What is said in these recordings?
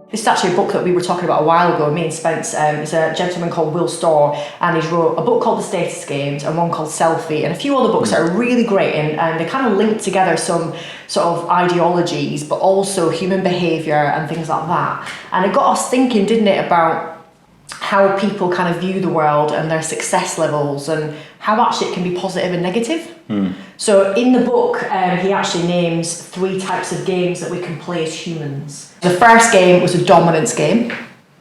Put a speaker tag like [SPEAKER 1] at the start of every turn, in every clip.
[SPEAKER 1] This is actually a book that we were talking about a while ago, me and Spence. It's a gentleman called Storr, and he's wrote a book called The Status Games and one called Selfie, and a few other books that are really great, and they kind of link together some sort of ideologies, but also human behaviour and things like that. And it got us thinking, didn't it, about how people kind of view the world and their success levels, and how actually it can be positive and negative. So in the book, he actually names 3 types of games that we can play as humans. The first game was a dominance game,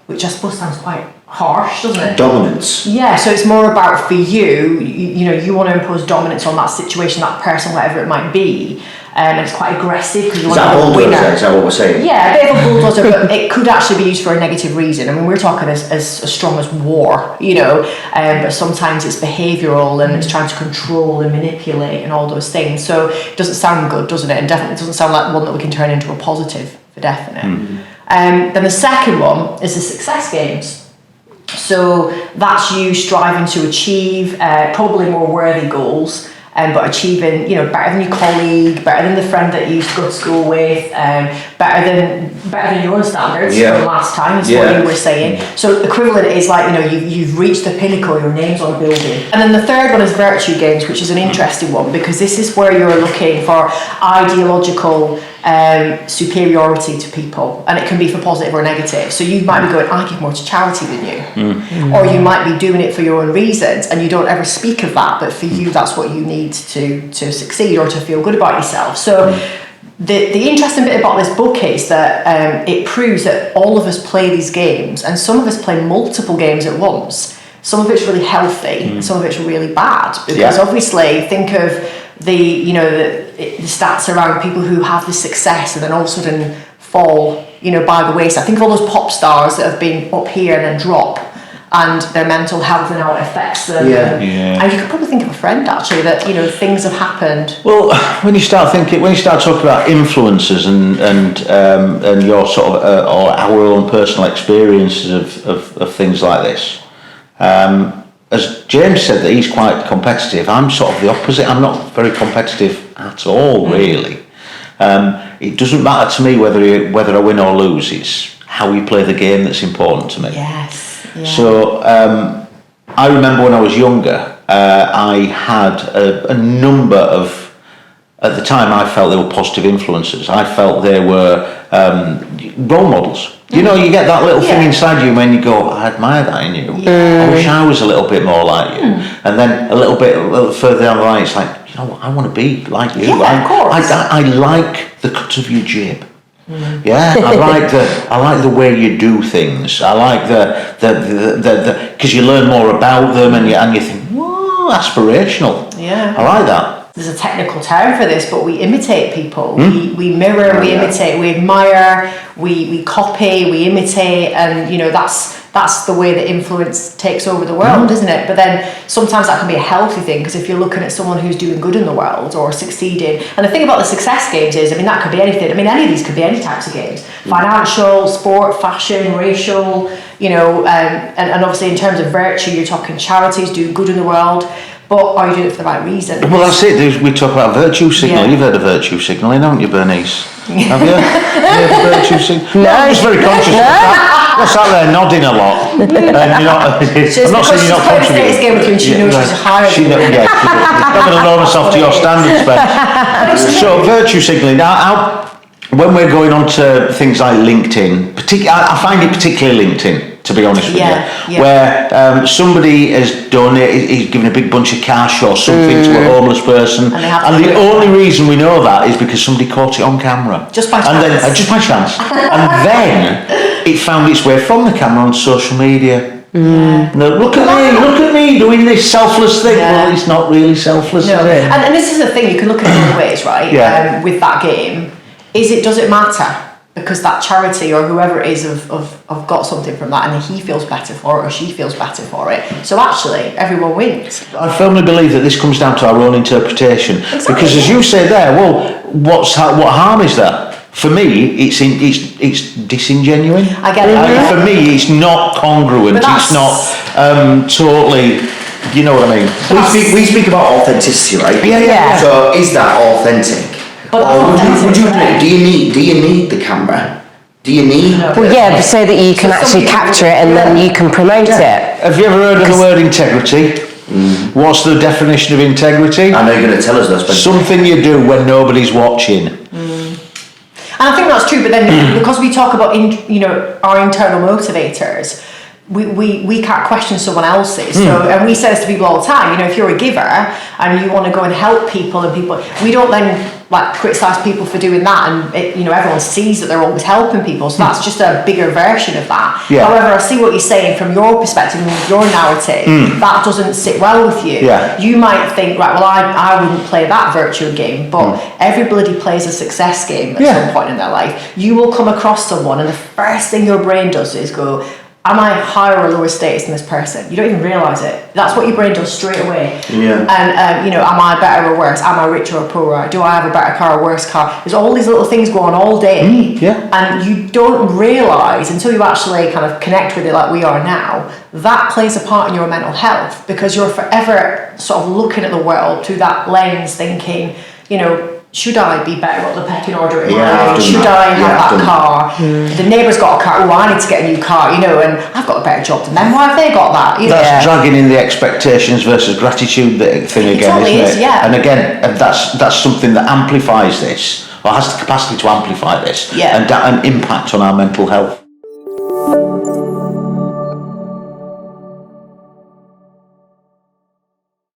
[SPEAKER 1] which I suppose sounds quite harsh, doesn't it?
[SPEAKER 2] Dominance.
[SPEAKER 1] Yeah, so it's more about, for you know, you want to impose dominance on that situation, that person, whatever it might be. And it's quite aggressive because you want to be a winner.
[SPEAKER 2] Is that what we're saying?
[SPEAKER 1] Yeah, a bit of a bulldozer, but it could actually be used for a negative reason. I mean, we're talking as strong as war, you know, but sometimes it's behavioural and it's trying to control and manipulate and all those things. So it doesn't sound good, doesn't it? And definitely doesn't sound like one that we can turn into a positive, for definite. Then the second one is the success games. So that's you striving to achieve probably more worthy goals. But achieving, you know, better than your colleague, better than the friend that you used to go to school with, better than your own standards from last time, is what you were saying. So equivalent is like, you know, you've reached the pinnacle, your name's on a building. And then the third one is virtue games, which is an interesting one, because this is where you're looking for ideological superiority to people, and it can be for positive or negative. So you might be going, I give more to charity than you, or you might be doing it for your own reasons, and you don't ever speak of that, but for you that's what you need to succeed or to feel good about yourself. So the interesting bit about this book is that it proves that all of us play these games, and some of us play multiple games at once. Some of it's really healthy, and some of it's really bad, because obviously think of the stats around people who have this success and then all of a sudden fall, you know, by the wayside. Think of all those pop stars that have been up here and then drop, and their mental health and how it affects them. And you could probably think of a friend actually that, you know, things have happened.
[SPEAKER 3] Well, when you start talking about influences and your sort of or our own personal experiences of things like this, as James said, that he's quite competitive. I'm sort of the opposite. I'm not very competitive at all, really. It doesn't matter to me whether I win or lose. It's how we play the game that's important to me.
[SPEAKER 1] Yes. Yeah.
[SPEAKER 3] So I remember when I was younger, I had a number of, at the time I felt they were positive influences. I felt they were role models. You know, you get that little thing inside you when you go, I admire that in you. I wish I was a little bit more like you. And then a little further down the line, it's like, you know what, I want to be like you.
[SPEAKER 1] Yeah, of course.
[SPEAKER 3] I like the cut of your jib. Yeah, I like the way you do things. I like the because you learn more about them, and you think, whoa, aspirational.
[SPEAKER 1] Yeah,
[SPEAKER 3] I like that.
[SPEAKER 1] There's a technical term for this, but we imitate people. We mirror, we imitate, we admire, we copy, we imitate, and you know that's the way that influence takes over the world, isn't it? But then sometimes that can be a healthy thing, because if you're looking at someone who's doing good in the world or succeeding, and the thing about the success games is, I mean, that could be anything. I mean, any of these could be any types of games: financial, sport, fashion, racial. You know, and obviously in terms of virtue, you're talking charities, doing good in the world. But are you doing it for the right reason?
[SPEAKER 3] Well, that's it. We talk about virtue signal. You've heard of virtue signalling, haven't you, Bernice? Have you? Virtue signal? No, I'm just very conscious of that. You're sat there nodding a lot. And you're not, I'm not saying you're not contributing.
[SPEAKER 1] Game with you, and she knows she's higher.
[SPEAKER 3] She's not going to lower herself to your standards, Ben. So, virtue signalling. Now, when we're going on to things like LinkedIn, I find it particularly LinkedIn, to be honest with you, where somebody has done it, he's given a big bunch of cash or something to a homeless person, and the only reason we know that is because somebody caught it on camera.
[SPEAKER 1] Just by chance.
[SPEAKER 3] Just by chance. And then it found its way from the camera on social media. No, look at me doing this selfless thing. Well, it's not really selfless, is it?
[SPEAKER 1] And this is the thing, you can look at it both ways, right? With that game, does it matter? Because that charity or whoever it is have got something from that, and he feels better for it or she feels better for it. So actually, everyone wins.
[SPEAKER 3] I firmly believe that this comes down to our own interpretation. Exactly. Because as you say there, well, what harm is there? For me, it's disingenuine.
[SPEAKER 1] I get it.
[SPEAKER 3] For me, it's not congruent. It's not totally. You know what I mean?
[SPEAKER 2] We speak about authenticity, right?
[SPEAKER 1] Yeah.
[SPEAKER 2] So is that authentic?
[SPEAKER 1] But
[SPEAKER 2] Or would you do
[SPEAKER 1] authentic.
[SPEAKER 2] it? Do you need the camera? Do you need?
[SPEAKER 1] No.
[SPEAKER 4] Well, yeah, so that you can
[SPEAKER 1] So some
[SPEAKER 4] actually
[SPEAKER 1] people
[SPEAKER 4] capture
[SPEAKER 1] would-
[SPEAKER 4] it and then you can promote it.
[SPEAKER 3] Have you ever heard of the word integrity? What's the definition of integrity?
[SPEAKER 2] I know you're going to tell us this, but
[SPEAKER 3] Something you do when nobody's watching.
[SPEAKER 1] And I think that's true, but then because we talk about our internal motivators, we can't question someone else's. So, and we say this to people all the time. If you're a giver and you want to go and help people, we don't then like criticize people for doing that, and everyone sees that they're always helping people. So that's just a bigger version of that.
[SPEAKER 3] Yeah.
[SPEAKER 1] However, I see what you're saying from your perspective and with your narrative. That doesn't sit well with you.
[SPEAKER 3] Yeah.
[SPEAKER 1] You might think, right, well, I wouldn't play that virtual game, but everybody plays a success game at some point in their life. You will come across someone, and the first thing your brain does is go, am I higher or lower status than this person? You don't even realise it. That's what your brain does straight away.
[SPEAKER 2] Yeah.
[SPEAKER 1] And, am I better or worse? Am I richer or poorer? Do I have a better car or worse car? There's all these little things going on all day.
[SPEAKER 3] Yeah.
[SPEAKER 1] And you don't realise until you actually kind of connect with it like we are now, that plays a part in your mental health, because you're forever sort of looking at the world through that lens thinking, should I be better at the pecking order in
[SPEAKER 2] Yeah,
[SPEAKER 1] my
[SPEAKER 2] I've
[SPEAKER 1] life?
[SPEAKER 2] done
[SPEAKER 1] Should
[SPEAKER 2] that.
[SPEAKER 1] I have
[SPEAKER 2] Yeah, I've
[SPEAKER 1] that
[SPEAKER 2] done
[SPEAKER 1] car? The neighbour's got a car. Oh, I need to get a new car, and I've got a better job than them. Why have they got that?
[SPEAKER 3] That's dragging in the expectations versus gratitude thing
[SPEAKER 1] It
[SPEAKER 3] again,
[SPEAKER 1] totally
[SPEAKER 3] isn't
[SPEAKER 1] is,
[SPEAKER 3] it?
[SPEAKER 1] yeah.
[SPEAKER 3] And again, that's something that amplifies this, or has the capacity to amplify this,
[SPEAKER 1] Yeah.
[SPEAKER 3] and impact on our mental health.